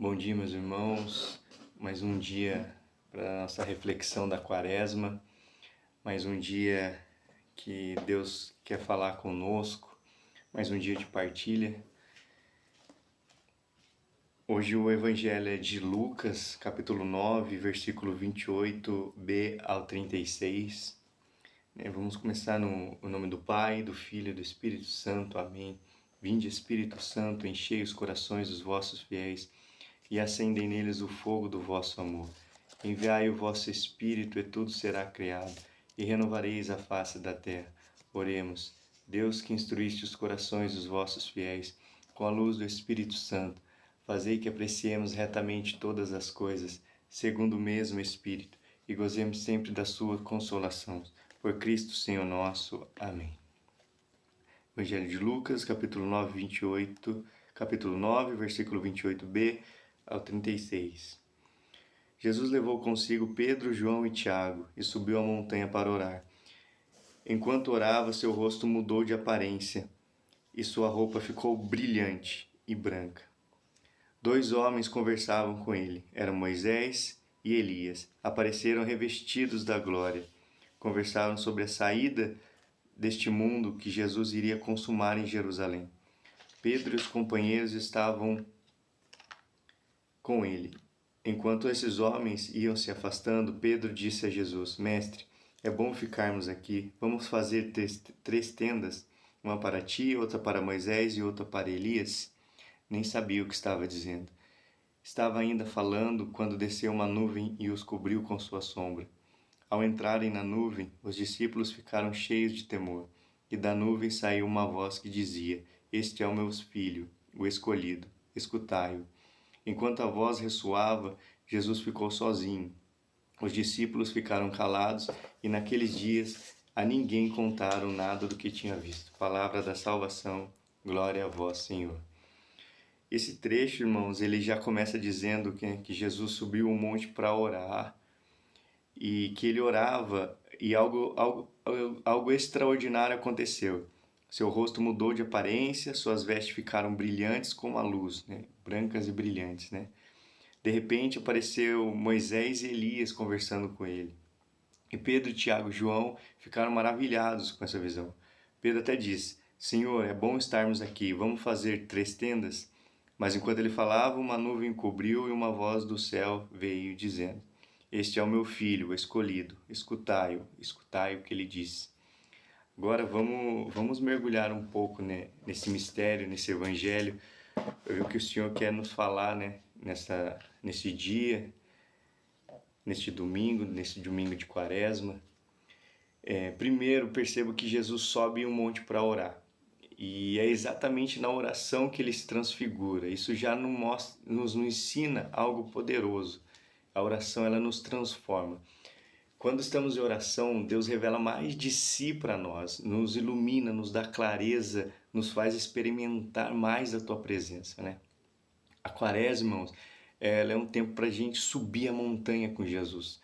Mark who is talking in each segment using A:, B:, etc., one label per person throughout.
A: Bom dia, meus irmãos. Mais um dia para a nossa reflexão da Quaresma. Mais um dia que Deus quer falar conosco. Mais um dia de partilha. Hoje o Evangelho é de Lucas, capítulo 9, versículo 28b ao 36. Vamos começar no nome do Pai, do Filho e do Espírito Santo. Amém. Vinde, Espírito Santo, enchei os corações dos vossos fiéis e acendei neles o fogo do vosso amor. Enviai o vosso Espírito e tudo será criado, e renovareis a face da terra. Oremos. Deus, que instruíste os corações dos vossos fiéis com a luz do Espírito Santo, fazei que apreciemos retamente todas as coisas, segundo o mesmo Espírito, e gozemos sempre da sua consolação. Por Cristo, Senhor nosso. Amém. Evangelho de Lucas, capítulo 9, versículo 28b ao 36. Jesus levou consigo Pedro, João e Tiago e subiu a montanha para orar. Enquanto orava, seu rosto mudou de aparência e sua roupa ficou brilhante e branca. 2 homens conversavam com ele. Eram Moisés e Elias. Apareceram revestidos da glória. Conversaram sobre a saída deste mundo que Jesus iria consumar em Jerusalém. Pedro e os companheiros estavam com ele. Enquanto esses homens iam se afastando, Pedro disse a Jesus: Mestre, é bom ficarmos aqui. Vamos fazer 3 tendas, uma para ti, outra para Moisés e outra para Elias. Nem sabia o que estava dizendo. Estava ainda falando quando desceu uma nuvem e os cobriu com sua sombra. Ao entrarem na nuvem, os discípulos ficaram cheios de temor. E da nuvem saiu uma voz que dizia: Este é o meu filho, o escolhido. Escutai-o. Enquanto a voz ressoava, Jesus ficou sozinho. Os discípulos ficaram calados e naqueles dias a ninguém contaram nada do que tinha visto. Palavra da salvação, glória a vós, Senhor. Esse trecho, irmãos, ele já começa dizendo que Jesus subiu um monte para orar e que ele orava e algo extraordinário aconteceu. Seu rosto mudou de aparência, suas vestes ficaram brilhantes como a luz, né? Brancas e brilhantes, né? De repente apareceu Moisés e Elias conversando com ele. E Pedro, Tiago e João ficaram maravilhados com essa visão. Pedro até disse: Senhor, é bom estarmos aqui, vamos fazer 3 tendas? Mas enquanto ele falava, uma nuvem o cobriu e uma voz do céu veio dizendo: Este é o meu filho, o escolhido, escutai-o, escutai o que ele diz. Agora vamos mergulhar um pouco, né, nesse mistério, nesse evangelho. Eu vi o que o Senhor quer nos falar, né, nesse dia, nesse domingo de Quaresma. Primeiro, percebo que Jesus sobe um monte para orar. E é exatamente na oração que ele se transfigura. Isso já nos ensina algo poderoso. A oração, ela nos transforma. Quando estamos em oração, Deus revela mais de si para nós, nos ilumina, nos dá clareza, nos faz experimentar mais da tua presença, né? A Quaresma, irmãos, ela é um tempo para a gente subir a montanha com Jesus.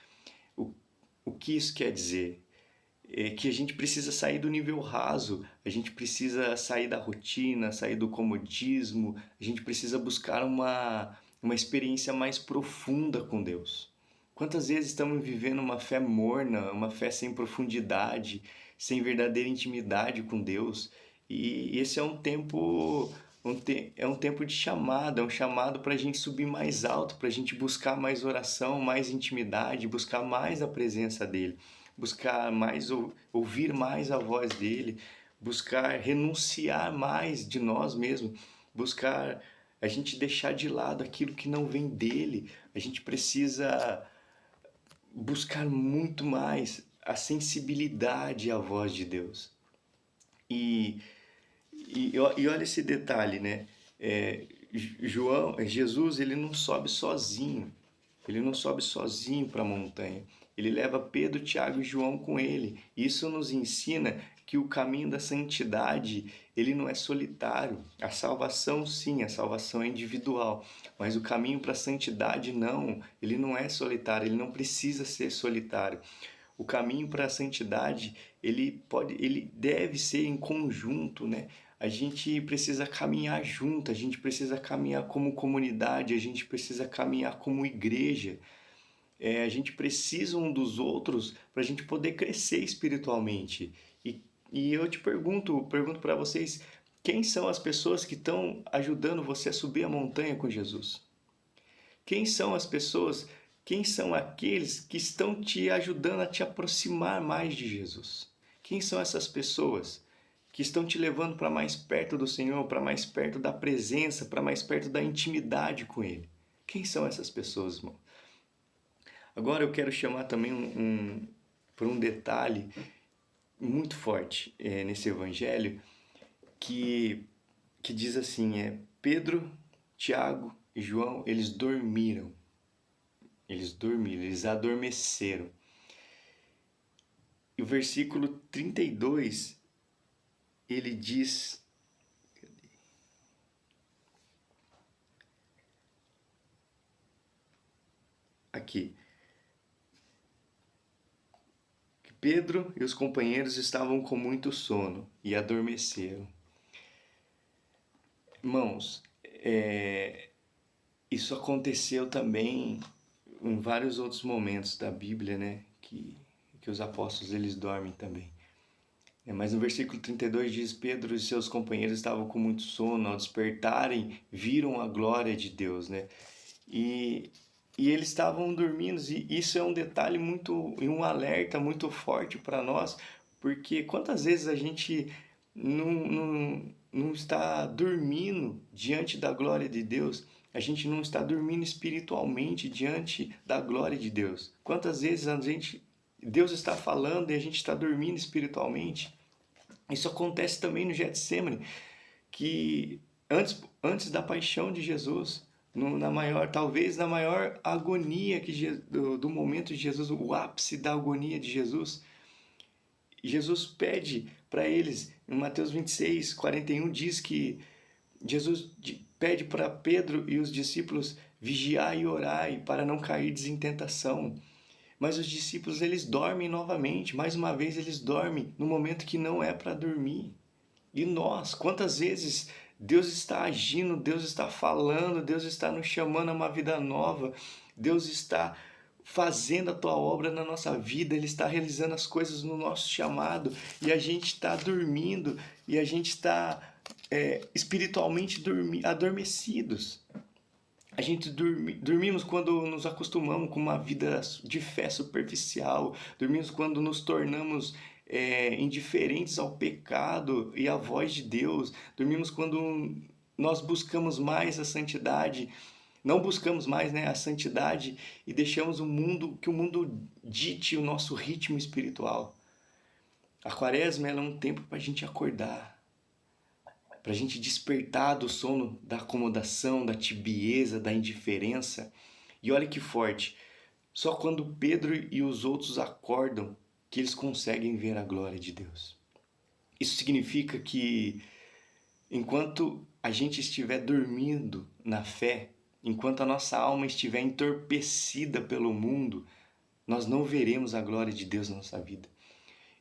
A: O que isso quer dizer? É que a gente precisa sair do nível raso, a gente precisa sair da rotina, sair do comodismo, a gente precisa buscar uma experiência mais profunda com Deus. Quantas vezes estamos vivendo uma fé morna, uma fé sem profundidade, sem verdadeira intimidade com Deus? E esse é um tempo, é um tempo de chamada, é um chamado para a gente subir mais alto, para a gente buscar mais oração, mais intimidade, buscar mais a presença dele, buscar mais, ouvir mais a voz dele, buscar renunciar mais de nós mesmos, buscar a gente deixar de lado aquilo que não vem dele. A gente precisa buscar muito mais a sensibilidade à voz de Deus. E olha esse detalhe, né? Jesus, ele não sobe sozinho. Ele não sobe sozinho para a montanha. Ele leva Pedro, Tiago e João com ele. Isso nos ensina que o caminho da santidade, ele não é solitário. A salvação, sim, a salvação é individual. Mas o caminho para a santidade, não. Ele não é solitário, ele não precisa ser solitário. O caminho para a santidade, ele deve ser em conjunto, né? A gente precisa caminhar junto, a gente precisa caminhar como comunidade, a gente precisa caminhar como igreja. A gente precisa um dos outros para a gente poder crescer espiritualmente. E eu te pergunto para vocês, quem são as pessoas que estão ajudando você a subir a montanha com Jesus? Quem são as pessoas, quem são aqueles que estão te ajudando a te aproximar mais de Jesus? Quem são essas pessoas que estão te levando para mais perto do Senhor, para mais perto da presença, para mais perto da intimidade com Ele? Quem são essas pessoas, irmão? Agora eu quero chamar também por um detalhe muito forte nesse evangelho que diz assim, Pedro, Tiago e João, eles dormiram. Eles adormeceram. E o versículo 32, ele diz... Aqui. Pedro e os companheiros estavam com muito sono e adormeceram. Irmãos, isso aconteceu também em vários outros momentos da Bíblia, né? Que os apóstolos eles dormem também. Mas no versículo 32 diz: Pedro e seus companheiros estavam com muito sono, ao despertarem, viram a glória de Deus, né? E eles estavam dormindo, e isso é um detalhe e um alerta muito forte para nós, porque quantas vezes a gente não está dormindo diante da glória de Deus, a gente não está dormindo espiritualmente diante da glória de Deus. Quantas vezes Deus está falando e a gente está dormindo espiritualmente? Isso acontece também no Getsemane, que antes da paixão de Jesus, talvez na maior agonia do momento de Jesus, o ápice da agonia de Jesus, Jesus pede para eles, em Mateus 26, 41, diz que Jesus pede para Pedro e os discípulos vigiar e orar para não cair em tentação. Mas os discípulos, eles dormem novamente, mais uma vez eles dormem no momento que não é para dormir. E nós, quantas vezes Deus está agindo, Deus está falando, Deus está nos chamando a uma vida nova, Deus está fazendo a tua obra na nossa vida, Ele está realizando as coisas no nosso chamado, e a gente está dormindo, e a gente está espiritualmente adormecidos. A gente dormimos quando nos acostumamos com uma vida de fé superficial, dormimos quando nos tornamos indiferentes ao pecado e à voz de Deus, dormimos quando nós buscamos mais a santidade, não buscamos mais, né, a santidade e deixamos que o mundo dite o nosso ritmo espiritual. A quaresma é um tempo para a gente acordar, para a gente despertar do sono, da acomodação, da tibieza, da indiferença. E olha que forte, só quando Pedro e os outros acordam que eles conseguem ver a glória de Deus. Isso significa que enquanto a gente estiver dormindo na fé, enquanto a nossa alma estiver entorpecida pelo mundo, nós não veremos a glória de Deus na nossa vida.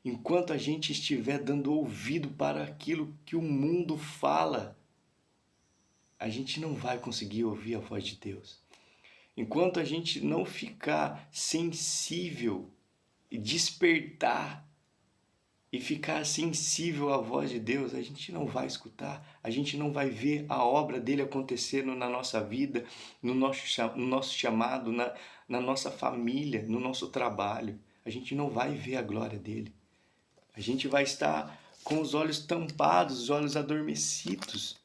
A: Enquanto a gente estiver dando ouvido para aquilo que o mundo fala, a gente não vai conseguir ouvir a voz de Deus. Enquanto a gente não ficar sensível e despertar e ficar sensível à voz de Deus, a gente não vai escutar, a gente não vai ver a obra dele acontecendo na nossa vida, no nosso chamado, na nossa família, no nosso trabalho. A gente não vai ver a glória dele. A gente vai estar com os olhos tampados, os olhos adormecidos.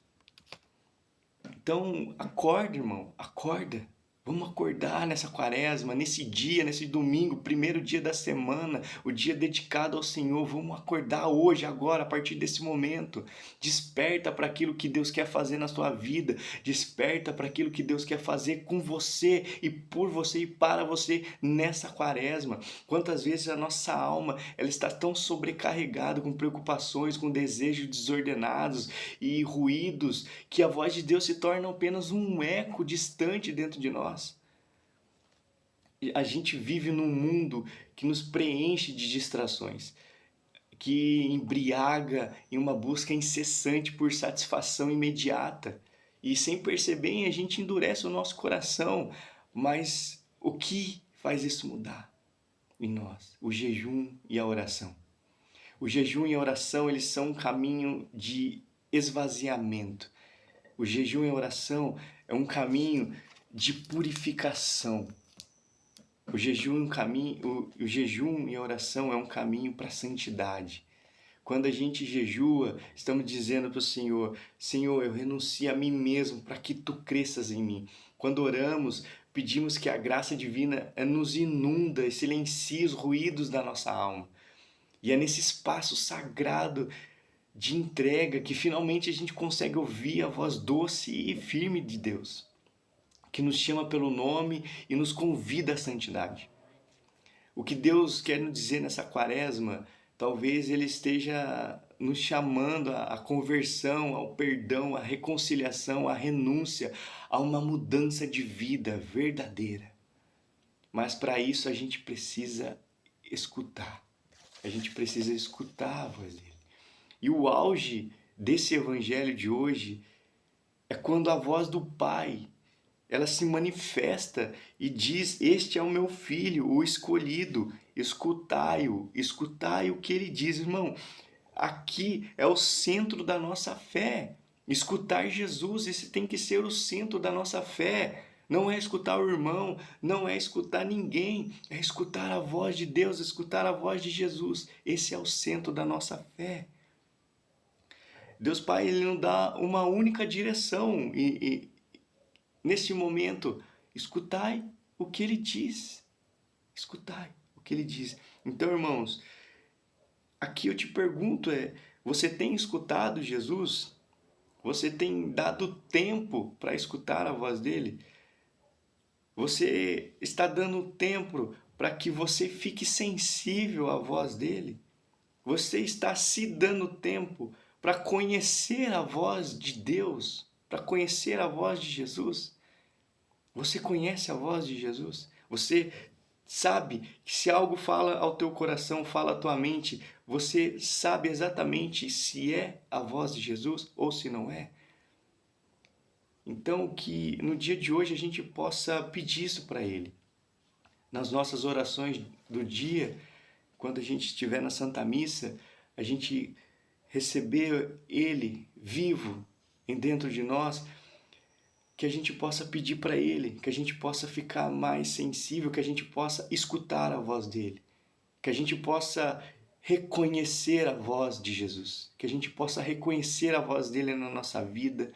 A: Então, acorda, irmão, acorda. Vamos acordar nessa quaresma, nesse dia, nesse domingo, primeiro dia da semana, o dia dedicado ao Senhor. Vamos acordar hoje, agora, a partir desse momento. Desperta para aquilo que Deus quer fazer na sua vida. Desperta para aquilo que Deus quer fazer com você e por você e para você nessa quaresma. Quantas vezes a nossa alma ela está tão sobrecarregada com preocupações, com desejos desordenados e ruídos, que a voz de Deus se torna apenas um eco distante dentro de nós. A gente vive num mundo que nos preenche de distrações, que embriaga em uma busca incessante por satisfação imediata. E sem perceber, a gente endurece o nosso coração. Mas o que faz isso mudar em nós? O jejum e a oração. O jejum e a oração, eles são um caminho de esvaziamento. O jejum e a oração é um caminho de purificação. O jejum e a oração é um caminho para a santidade. Quando a gente jejua, estamos dizendo para o Senhor, Senhor, eu renuncio a mim mesmo para que Tu cresças em mim. Quando oramos, pedimos que a graça divina nos inunda e silencie os ruídos da nossa alma. E é nesse espaço sagrado de entrega que finalmente a gente consegue ouvir a voz doce e firme de Deus, que nos chama pelo nome e nos convida à santidade. O que Deus quer nos dizer nessa quaresma, talvez Ele esteja nos chamando à conversão, ao perdão, à reconciliação, à renúncia, a uma mudança de vida verdadeira. Mas para isso a gente precisa escutar. A gente precisa escutar a voz dele. E o auge desse evangelho de hoje é quando a voz do Pai, ela se manifesta e diz: este é o meu filho, o escolhido, escutai-o, escutai o que ele diz. Irmão, aqui é o centro da nossa fé. Escutar Jesus, esse tem que ser o centro da nossa fé. Não é escutar o irmão, não é escutar ninguém, é escutar a voz de Deus, escutar a voz de Jesus. Esse é o centro da nossa fé. Deus Pai, Ele nos dá uma única direção e nesse momento, escutai o que Ele diz. Escutai o que Ele diz. Então, irmãos, aqui eu te pergunto, você tem escutado Jesus? Você tem dado tempo para escutar a voz dEle? Você está dando tempo para que você fique sensível à voz dEle? Você está se dando tempo para conhecer a voz de Deus, para conhecer a voz de Jesus? Você conhece a voz de Jesus? Você sabe que se algo fala ao teu coração, fala à tua mente, você sabe exatamente se é a voz de Jesus ou se não é? Então, que no dia de hoje a gente possa pedir isso para Ele. Nas nossas orações do dia, quando a gente estiver na Santa Missa, a gente receber Ele vivo dentro de nós, que a gente possa pedir para Ele, que a gente possa ficar mais sensível, que a gente possa escutar a voz dEle, que a gente possa reconhecer a voz de Jesus, que a gente possa reconhecer a voz dEle na nossa vida,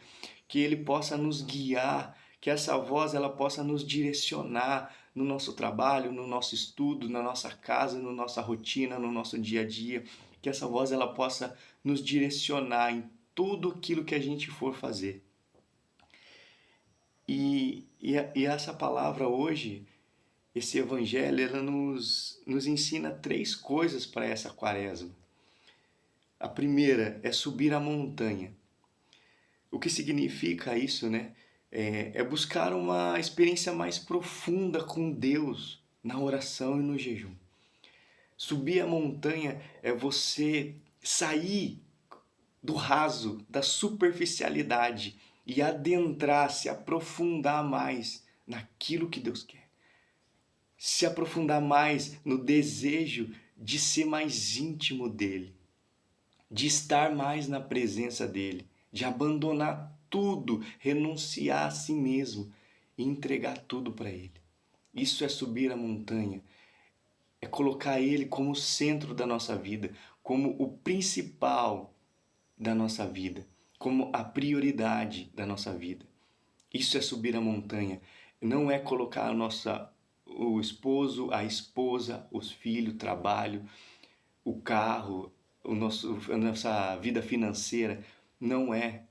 A: que Ele possa nos guiar, que essa voz ela possa nos direcionar no nosso trabalho, no nosso estudo, na nossa casa, na nossa rotina, no nosso dia a dia, que essa voz ela possa nos direcionar em tudo aquilo que a gente for fazer. E essa palavra hoje, esse evangelho, ela nos ensina 3 coisas para essa quaresma. A primeira é subir a montanha. O que significa isso, né? É buscar uma experiência mais profunda com Deus na oração e no jejum. Subir a montanha é você sair do raso, da superficialidade e adentrar, se aprofundar mais naquilo que Deus quer. Se aprofundar mais no desejo de ser mais íntimo dEle, de estar mais na presença dEle, de abandonar tudo, renunciar a si mesmo e entregar tudo para Ele. Isso é subir a montanha, é colocar Ele como o centro da nossa vida, como o principal da nossa vida, como a prioridade da nossa vida. Isso é subir a montanha, não é colocar o esposo, a esposa, os filhos, o trabalho, o carro, a nossa vida financeira, não é.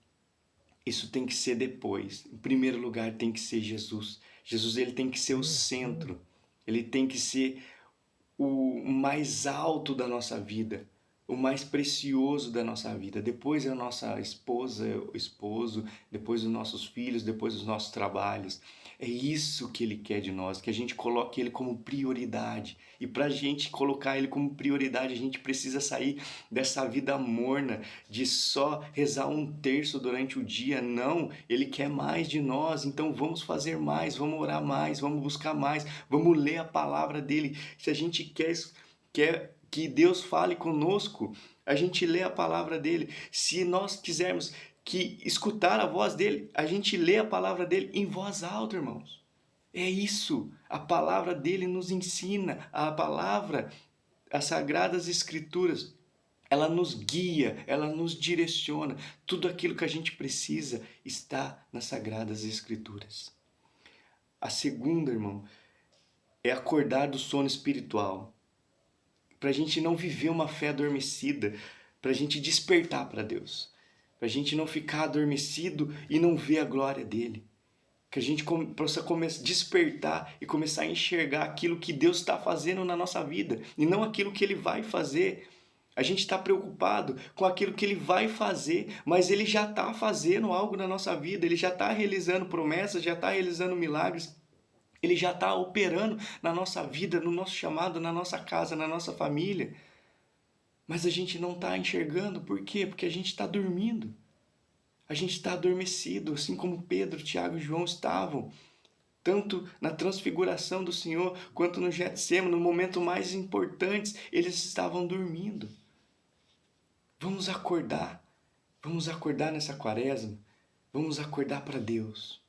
A: Isso tem que ser depois. Em primeiro lugar tem que ser Jesus. Jesus ele tem que ser o centro, ele tem que ser o mais alto da nossa vida, o mais precioso da nossa vida. Depois é a nossa esposa, o esposo, depois os nossos filhos, depois os nossos trabalhos. É isso que Ele quer de nós, que a gente coloque Ele como prioridade. E para a gente colocar Ele como prioridade, a gente precisa sair dessa vida morna de só rezar um terço durante o dia. Não, Ele quer mais de nós, então vamos fazer mais, vamos orar mais, vamos buscar mais, vamos ler a palavra dEle. Se a gente quer que Deus fale conosco, a gente lê a palavra dEle. Se nós quisermos que escutar a voz dele, a gente lê a palavra dele em voz alta, irmãos. É isso, a palavra dele nos ensina, a palavra, as sagradas escrituras, ela nos guia, ela nos direciona. Tudo aquilo que a gente precisa está nas sagradas escrituras. A segunda, irmão, é acordar do sono espiritual. Para a gente não viver uma fé adormecida, para a gente despertar para Deus. Para a gente não ficar adormecido e não ver a glória dele. Que a gente possa despertar e começar a enxergar aquilo que Deus está fazendo na nossa vida e não aquilo que Ele vai fazer. A gente está preocupado com aquilo que Ele vai fazer, mas Ele já está fazendo algo na nossa vida, Ele já está realizando promessas, já está realizando milagres. Ele já está operando na nossa vida, no nosso chamado, na nossa casa, na nossa família. Mas a gente não está enxergando, por quê? Porque a gente está dormindo. A gente está adormecido, assim como Pedro, Tiago e João estavam. Tanto na transfiguração do Senhor, quanto no Getsêmani, no momento mais importante, eles estavam dormindo. Vamos acordar nessa quaresma, vamos acordar para Deus.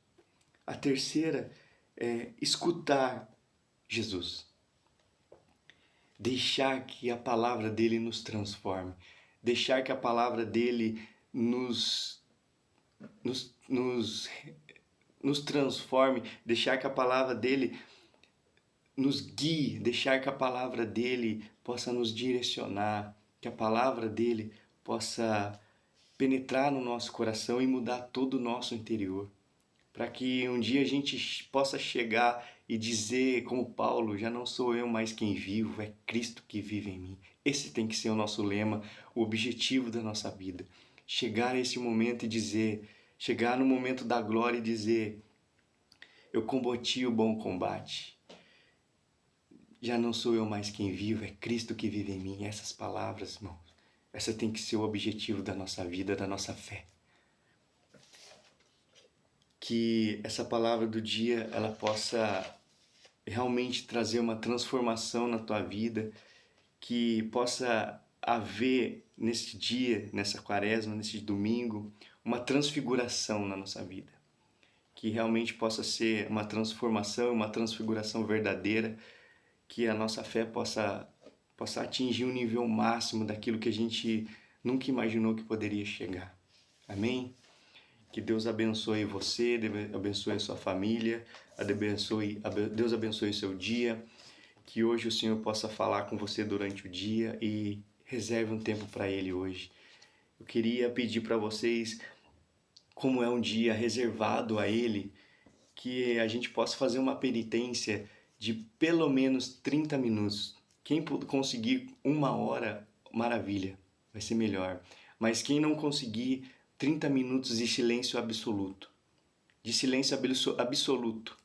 A: A terceira é escutar Jesus. Deixar que a palavra dele nos transforme. Deixar que a palavra dele nos transforme. Deixar que a palavra dele nos guie. Deixar que a palavra dele possa nos direcionar. Que a palavra dele possa penetrar no nosso coração e mudar todo o nosso interior. Para que um dia a gente possa chegar e dizer, como Paulo, já não sou eu mais quem vivo, é Cristo que vive em mim. Esse tem que ser o nosso lema, o objetivo da nossa vida. Chegar a esse momento e dizer, chegar no momento da glória e dizer, eu combati o bom combate. Já não sou eu mais quem vivo, é Cristo que vive em mim. Essas palavras, irmãos, essa tem que ser o objetivo da nossa vida, da nossa fé. Que essa palavra do dia ela possa realmente trazer uma transformação na tua vida, que possa haver nesse dia, nessa quaresma, nesse domingo, uma transfiguração na nossa vida. Que realmente possa ser uma transformação, uma transfiguração verdadeira, que a nossa fé possa atingir um nível máximo daquilo que a gente nunca imaginou que poderia chegar. Amém? Que Deus abençoe você, abençoe a sua família, Deus abençoe o seu dia, que hoje o Senhor possa falar com você durante o dia e reserve um tempo para Ele hoje. Eu queria pedir para vocês, como é um dia reservado a Ele, que a gente possa fazer uma penitência de pelo menos 30 minutos. Quem conseguir 1 hora, maravilha, vai ser melhor. Mas quem não conseguir, 30 minutos de silêncio absoluto. De silêncio absoluto.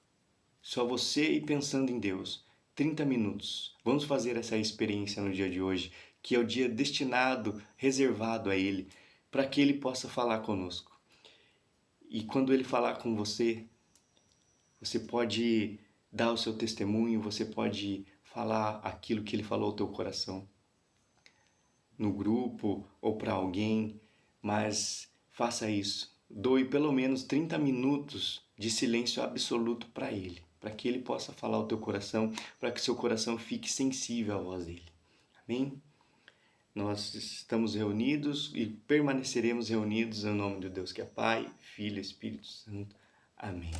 A: Só você e pensando em Deus. 30 minutos. Vamos fazer essa experiência no dia de hoje, que é o dia destinado, reservado a Ele, para que Ele possa falar conosco. E quando Ele falar com você, você pode dar o seu testemunho, você pode falar aquilo que Ele falou ao teu coração. No grupo ou para alguém, mas faça isso. Doe pelo menos 30 minutos de silêncio absoluto para Ele, para que Ele possa falar ao teu coração, para que seu coração fique sensível à voz dEle. Amém? Nós estamos reunidos e permaneceremos reunidos em nome de Deus que é Pai, Filho e Espírito Santo. Amém.